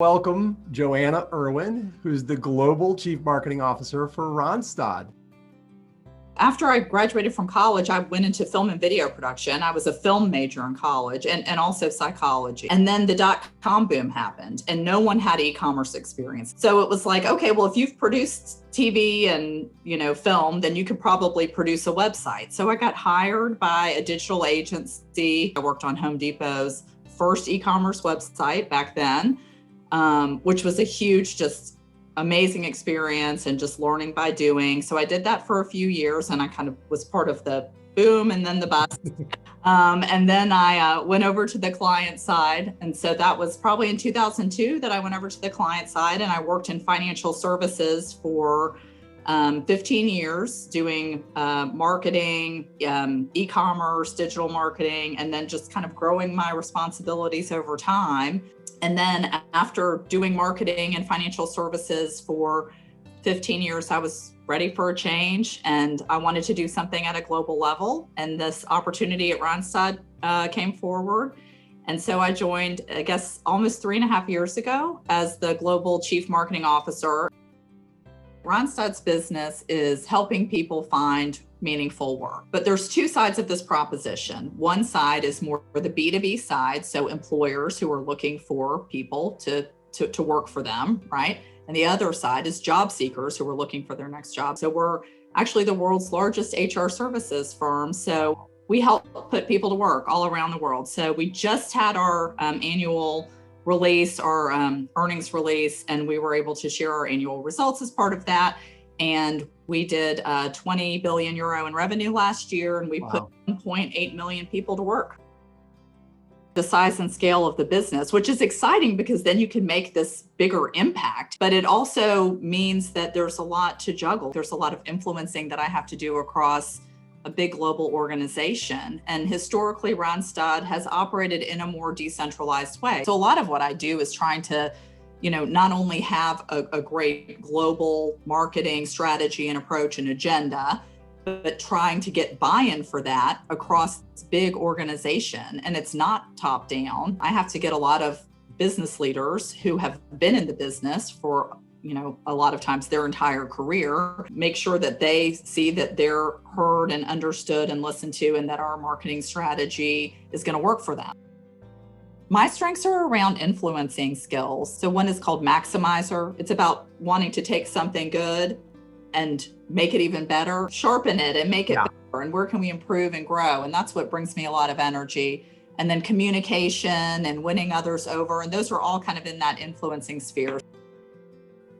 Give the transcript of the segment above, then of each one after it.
Welcome, Joanna Irwin, who's the Global Chief Marketing Officer for Randstad. After I graduated from college, I went into film and video production. I was a film major in college and also psychology. And then the dot-com boom happened and no one had e-commerce experience. So it was like, okay, well, if you've produced TV and, film, then you could probably produce a website. So I got hired by a digital agency. I worked on Home Depot's first e-commerce website back then, which was a huge, just amazing experience and just learning by doing. So I did that for a few years and I kind of was part of the boom and then the bust. And then I went over to the client side. And so that was probably in 2002 that I went over to the client side and I worked in financial services for 15 years doing marketing, e-commerce, digital marketing, and then just kind of growing my responsibilities over time. And then after doing marketing and financial services for 15 years, I was ready for a change and I wanted to do something at a global level. And this opportunity at Randstad came forward. And so I joined, I guess, almost 3.5 years ago as the Global Chief Marketing Officer. Randstad's business is helping people find meaningful work. But there's two sides of this proposition. One side is more the B2B side, so employers who are looking for people to work for them, right? And the other side is job seekers who are looking for their next job. So we're actually the world's largest HR services firm. So we help put people to work all around the world. So we just had our annual release, our earnings release, and we were able to share our annual results as part of that. And we did 20 billion euro in revenue last year, and we put 1.8 million people to work. The size and scale of the business, which is exciting because then you can make this bigger impact, but it also means that there's a lot to juggle. There's a lot of influencing that I have to do across a big global organization. And historically, Randstad has operated in a more decentralized way. So a lot of what I do is trying to not only have a great global marketing strategy and approach and agenda, but trying to get buy-in for that across this big organization. And it's not top down. I have to get a lot of business leaders who have been in the business for a lot of times their entire career, make sure that they see that they're heard and understood and listened to, and that our marketing strategy is going to work for them. My strengths are around influencing skills. So one is called maximizer. It's about wanting to take something good and make it even better, sharpen it and make it better. And where can we improve and grow? And that's what brings me a lot of energy. And then communication and winning others over. And those are all kind of in that influencing sphere.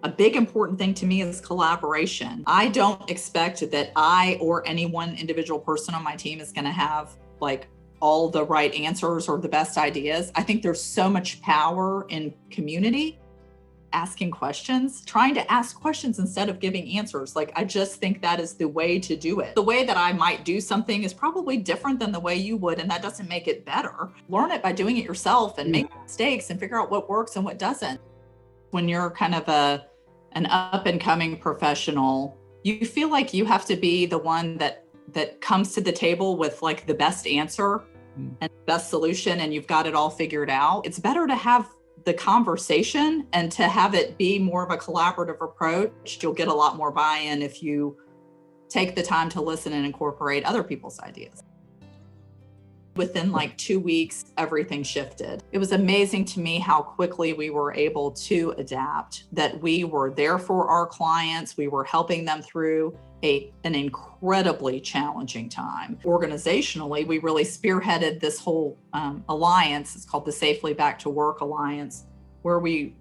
A big important thing to me is collaboration. I don't expect that I or any one individual person on my team is going to have all the right answers or the best ideas. I think there's so much power in community, asking questions, trying to ask questions instead of giving answers. I just think that is the way to do it. The way that I might do something is probably different than the way you would, and that doesn't make it better. Learn it by doing it yourself and make mistakes and figure out what works and what doesn't. When you're kind of an up and coming professional, you feel like you have to be the one that comes to the table with the best answer and best solution, and you've got it all figured out. It's better to have the conversation and to have it be more of a collaborative approach. You'll get a lot more buy-in if you take the time to listen and incorporate other people's ideas. Within 2 weeks, everything shifted. It was amazing to me how quickly we were able to adapt, that we were there for our clients. We were helping them through an incredibly challenging time. Organizationally, we really spearheaded this whole alliance. It's called the Safely Back to Work Alliance, where we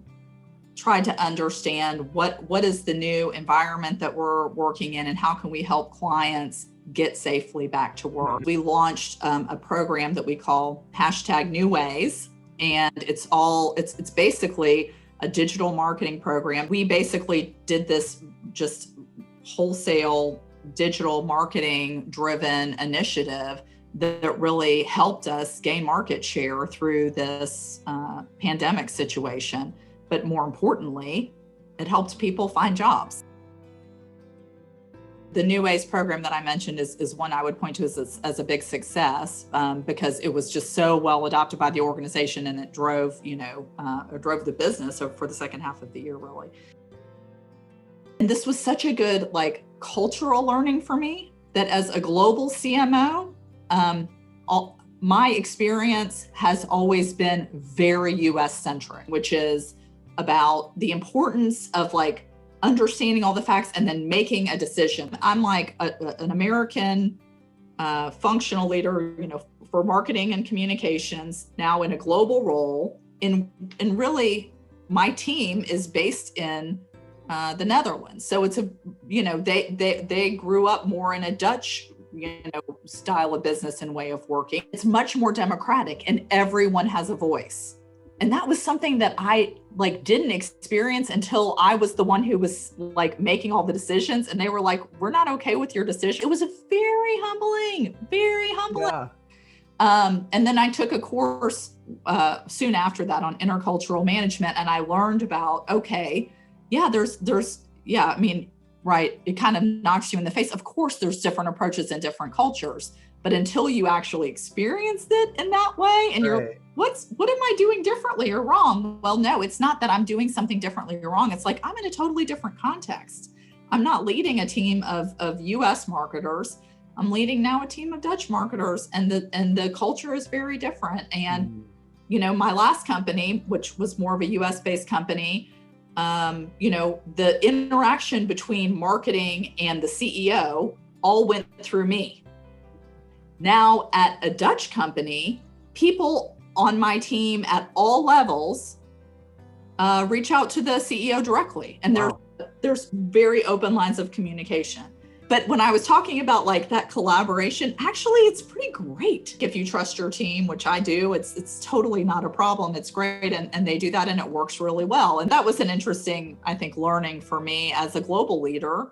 tried to understand what is the new environment that we're working in and how can we help clients get safely back to work. We launched a program that we call #NewWays, and it's basically a digital marketing program. We basically did this just wholesale digital marketing driven initiative that really helped us gain market share through this pandemic situation. But more importantly, it helped people find jobs. The New Ways program that I mentioned is one I would point to as a big success because it was just so well adopted by the organization, and it drove, drove the business for the second half of the year, really. And this was such a good cultural learning for me that as a global CMO, my experience has always been very US centric, which is about the importance of understanding all the facts and then making a decision. I'm an American functional leader, for marketing and communications, now in a global role. And really, my team is based in the Netherlands. So it's they grew up more in a Dutch style of business and way of working. It's much more democratic, and everyone has a voice. And that was something that I didn't experience until I was the one who was making all the decisions. And they were like, we're not okay with your decision. It was very humbling, very humbling. Yeah. And then I took a course soon after that on intercultural management. And I learned about, right. It kind of knocks you in the face. Of course, there's different approaches in different cultures, but until you actually experienced it in that way, and you're, what am I doing differently or wrong? Well, no, it's not that I'm doing something differently or wrong. It's I'm in a totally different context. I'm not leading a team of US marketers. I'm leading now a team of Dutch marketers, and the culture is very different. And, my last company, which was more of a US based company, the interaction between marketing and the CEO all went through me. Now at a Dutch company, people on my team at all levels reach out to the CEO directly. And there's very open lines of communication. But when I was talking about that collaboration, actually, it's pretty great. If you trust your team, which I do, it's totally not a problem. It's great. And they do that, and it works really well. And that was an interesting, I think, learning for me as a global leader.